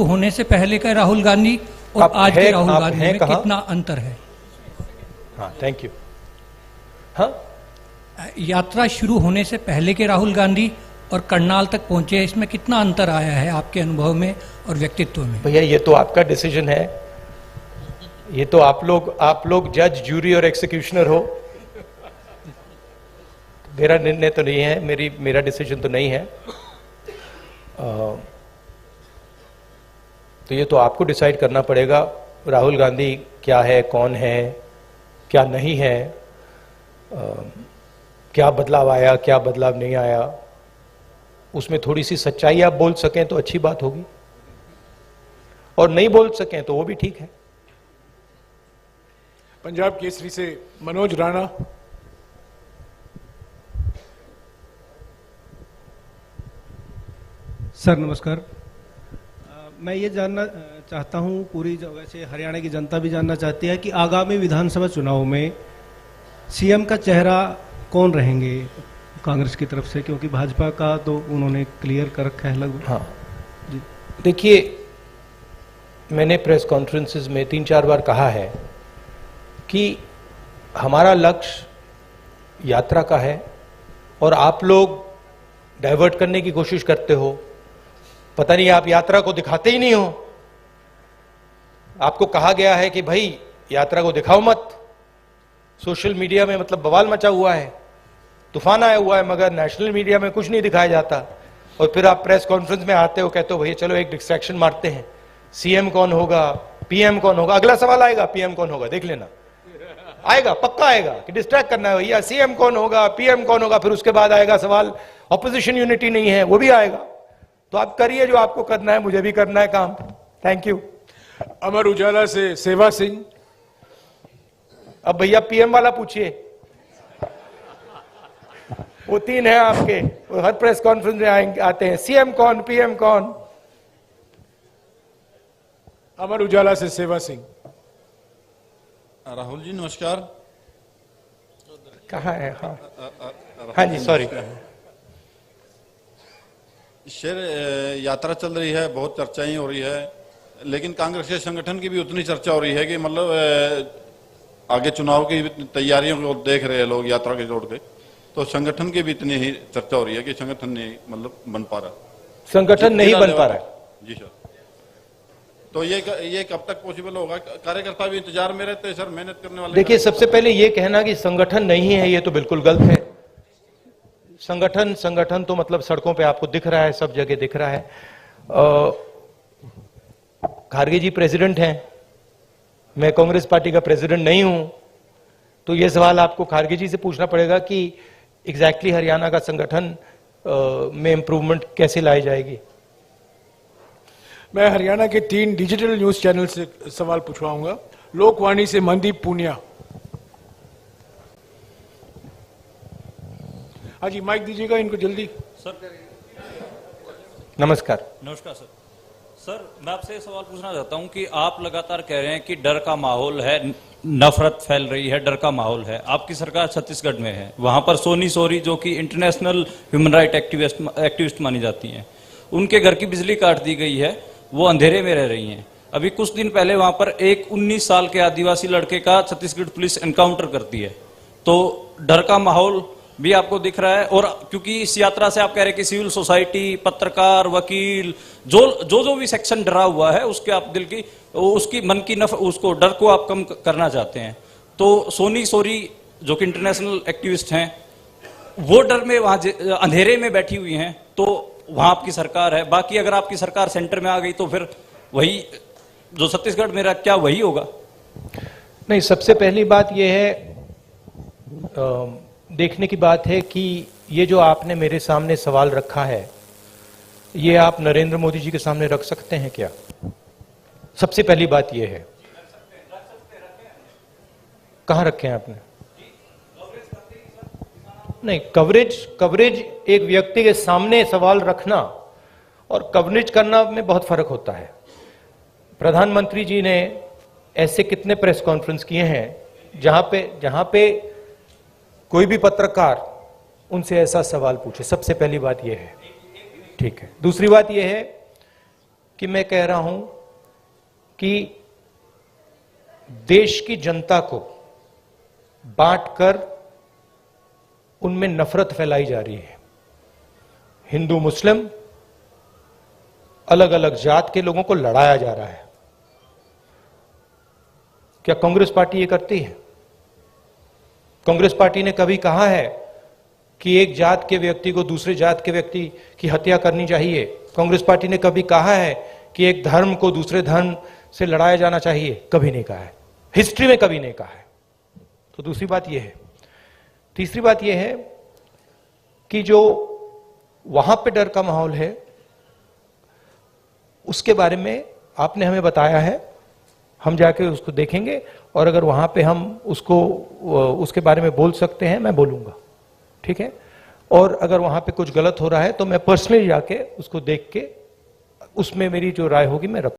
होने से पहले का राहुल गांधी और आज के राहुल गांधी में कितना अंतर है? हाँ, थैंक यू। हाँ, यात्रा शुरू होने से पहले के राहुल गांधी और करनाल तक पहुंचे, इसमें कितना अंतर आया है आपके अनुभव में और व्यक्तित्व में? भैया ये तो आपका डिसीजन है, ये तो आप लोग जज, जूरी और एक्सिक्यूशनर हो। मेरा निर्णय तो नहीं है, मेरा डिसीजन तो नहीं है। तो ये तो आपको डिसाइड करना पड़ेगा राहुल गांधी क्या है, कौन है, क्या नहीं है, क्या बदलाव आया, क्या बदलाव नहीं आया। उसमें थोड़ी सी सच्चाई आप बोल सकें तो अच्छी बात होगी, और नहीं बोल सकें तो वो भी ठीक है। पंजाब केसरी से मनोज राणा। सर नमस्कार। मैं ये जानना चाहता हूँ, पूरी वैसे हरियाणा की जनता भी जानना चाहती है कि आगामी विधानसभा चुनाव में सीएम का चेहरा कौन रहेंगे कांग्रेस की तरफ से, क्योंकि भाजपा का तो उन्होंने क्लियर कर रखा है लगभग। हाँ जी, देखिए मैंने प्रेस कॉन्फ्रेंसेस में 3-4 बार कहा है कि हमारा लक्ष्य यात्रा का है, और आप लोग डाइवर्ट करने की कोशिश करते हो। पता नहीं आप यात्रा को दिखाते ही नहीं हो। आपको कहा गया है कि भाई यात्रा को दिखाओ मत। सोशल मीडिया में मतलब बवाल मचा हुआ है, तूफान आया हुआ है, मगर नेशनल मीडिया में कुछ नहीं दिखाया जाता। और फिर आप प्रेस कॉन्फ्रेंस में आते हो, कहते हो भैया चलो एक डिस्ट्रैक्शन मारते हैं, सीएम कौन होगा, पीएम कौन होगा। अगला सवाल आएगा पीएम कौन होगा, देख लेना, आएगा, पक्का आएगा कि डिस्ट्रैक्ट करना है भैया, सीएम कौन होगा, पीएम कौन होगा। फिर उसके बाद आएगा सवाल ऑपोजिशन यूनिटी नहीं है, वो भी आएगा। तो आप करिए जो आपको करना है, मुझे भी करना है काम। Thank you. अमर उजाला से सेवा सिंह। अब भैया पीएम वाला पूछिए, वो 3 है आपके, वो हर प्रेस कॉन्फ्रेंस में आते हैं, सीएम कौन, पीएम कौन। अमर उजाला से सेवा सिंह। राहुल जी नमस्कार। कहाँ है? हाँ हाँ जी, सॉरी। शेर यात्रा चल रही है, बहुत चर्चाएं हो रही है, लेकिन कांग्रेस के संगठन की भी उतनी चर्चा हो रही है कि मतलब आगे चुनाव की तैयारियों को देख रहे हैं लोग यात्रा के जोड़ के, तो संगठन की भी इतनी ही चर्चा हो रही है कि संगठन नहीं मतलब बन पा रहा, संगठन नहीं बन पा रहा है। जी सर। तो ये कब तक पॉसिबल होगा? कार्यकर्ता भी इंतजार में रहते हैं सर, मेहनत करने वाले। देखिए सबसे पहले ये कहना कि संगठन नहीं है, ये तो बिल्कुल गलत है। संगठन तो मतलब सड़कों पे आपको दिख रहा है, सब जगह दिख रहा है। खारगे जी प्रेसिडेंट हैं, मैं कांग्रेस पार्टी का प्रेसिडेंट नहीं हूं, तो ये सवाल आपको खारगे जी से पूछना पड़ेगा कि एग्जैक्टली हरियाणा का संगठन में इंप्रूवमेंट कैसे लाई जाएगी। मैं हरियाणा के 3 डिजिटल न्यूज चैनल से सवाल पूछवाऊंगा। लोकवाणी से मनदीप पूनिया। हाँ जी, माइक दीजिएगा इनको जल्दी। सर नमस्कार। नमस्कार सर। सर मैं आपसे ये सवाल पूछना चाहता हूं कि आप लगातार कह रहे हैं कि डर का माहौल है, नफरत फैल रही है, डर का माहौल है। आपकी सरकार छत्तीसगढ़ में है, वहां पर सोनी सोरी जो कि इंटरनेशनल ह्यूमन राइट एक्टिविस्ट मानी जाती हैं, उनके घर की बिजली काट दी गई है, वो अंधेरे में रह रही हैं। अभी कुछ दिन पहले वहां पर एक 19 साल के आदिवासी लड़के का छत्तीसगढ़ पुलिस एनकाउंटर करती है। तो डर का माहौल भी आपको दिख रहा है, और क्योंकि इस यात्रा से आप कह रहे हैं कि सिविल सोसाइटी, पत्रकार, वकील, जो भी सेक्शन डरा हुआ है, उसके आप दिल की उसकी मन की उसको डर को आप कम करना चाहते हैं। तो सोनी सोरी जो कि इंटरनेशनल एक्टिविस्ट हैं, वो डर में वहां अंधेरे में बैठी हुई हैं, तो वहां आपकी सरकार है। बाकी अगर आपकी सरकार सेंटर में आ गई तो फिर वही जो छत्तीसगढ़ में क्या वही होगा? नहीं, सबसे पहली बात यह है, देखने की बात है कि ये जो आपने मेरे सामने सवाल रखा है, ये आप नरेंद्र मोदी जी के सामने रख सकते हैं क्या? सबसे पहली बात ये है। कहां रखे हैं आपने? नहीं, कवरेज एक व्यक्ति के सामने सवाल रखना और कवरेज करना में बहुत फर्क होता है। प्रधानमंत्री जी ने ऐसे कितने प्रेस कॉन्फ्रेंस किए हैं जहां पे कोई भी पत्रकार उनसे ऐसा सवाल पूछे। सबसे पहली बात यह है, ठीक है। दूसरी बात यह है कि मैं कह रहा हूं कि देश की जनता को बांटकर उनमें नफरत फैलाई जा रही है। हिंदू मुस्लिम अलग अलग जात के लोगों को लड़ाया जा रहा है। क्या कांग्रेस पार्टी ये करती है? कांग्रेस पार्टी ने कभी कहा है कि एक जात के व्यक्ति को दूसरे जात के व्यक्ति की हत्या करनी चाहिए? कांग्रेस पार्टी ने कभी कहा है कि एक धर्म को दूसरे धर्म से लड़ाया जाना चाहिए? कभी नहीं कहा है, हिस्ट्री में कभी नहीं कहा है। तो दूसरी बात यह है। तीसरी बात यह है कि जो वहां पे डर का माहौल है उसके बारे में आपने हमें बताया है, हम जाके उसको देखेंगे और अगर वहां पे हम उसके बारे में बोल सकते हैं मैं बोलूंगा, ठीक है? और अगर वहां पे कुछ गलत हो रहा है तो मैं पर्सनली जाके उसको देख के उसमें मेरी जो राय होगी मैं रखूंगा।